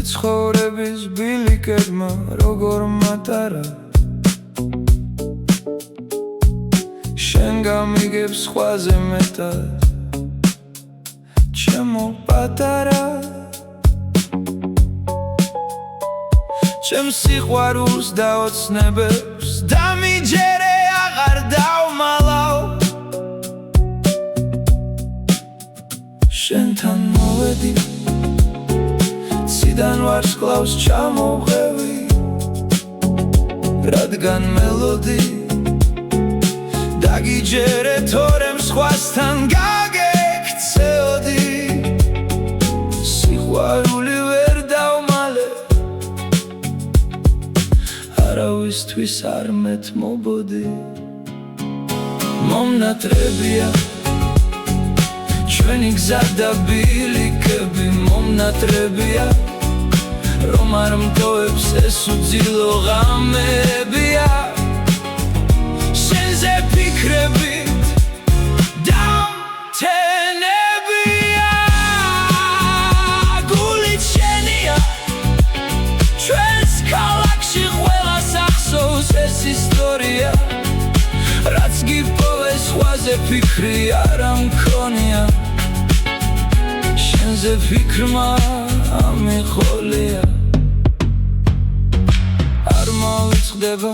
ცხოვრების ბილიკებმა როგორ მატარა შენ გამიგებ სხვაზე მეტად ჩემო პატარა ჩემს სიყვარულს და ოცნებებს დამიჯერე აღარ დავმალავ შენთან მოვედი ციდან ვარსკვლავს ჩამოვღევი რადგან მელოდი დაგიჯერე თორემ სხვასთან გაგექცეოდი სიყვარული ვერ დავმალე არავისთვის არ მეთმობოდი მომნატრებია ჩვენი გზა და ბილიკები მომნატრებია რომ არ მტოვებს ეს უძილო ღამებია შენზე ფიქრებით დამთენებია გულით შენია ჩვენს ქალაქში ყველას ახსოვს ეს ისტორია რაც გიპოვეს სხვაზე ფიქრი არ მქონია შენზე ფიქრმა ამიხოლია არ მოვიწყდება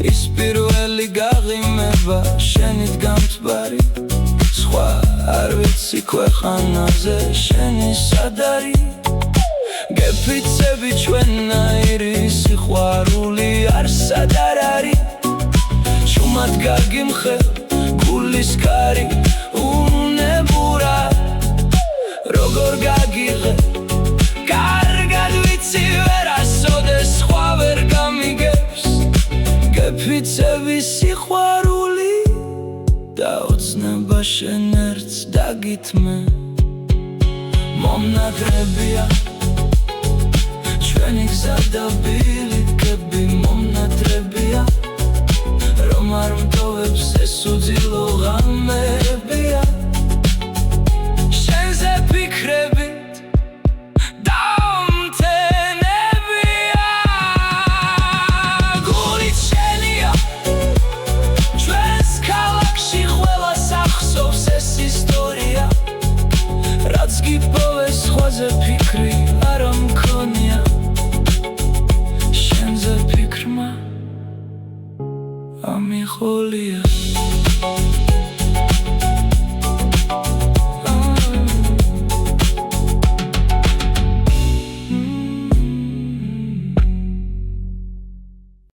ის პირველი გაღიმება შენით გამთბარი სხვა არ ვიცი ქვეყანაზე შენი სად არის გეფიცები ჩვენნაირი სიყვარული არ სად არ არის ჩუმად გაგიმხელ გულის კარი უნებურა როგორ გაგიღე კარგად ვიცი ვერასოდეს სხვა ვერ გამიგებს გეფიცები სიყვარული და ოცნება შენ ერთს დაგითმე მომნატრებია ჩვენი გზა და ბილიკები მომნატრებია რომ არ მტოვებს ეს უძილო ღამებია შენზე ფიქრებით დამთენებია გულით შენია ჩვენს ქალაქში ყველას ახსოვს ეს ისტორია რაც გიპოვეს სხვაზე ფიქრი არ მქონია შენზე ფიქრმა ამიხოლია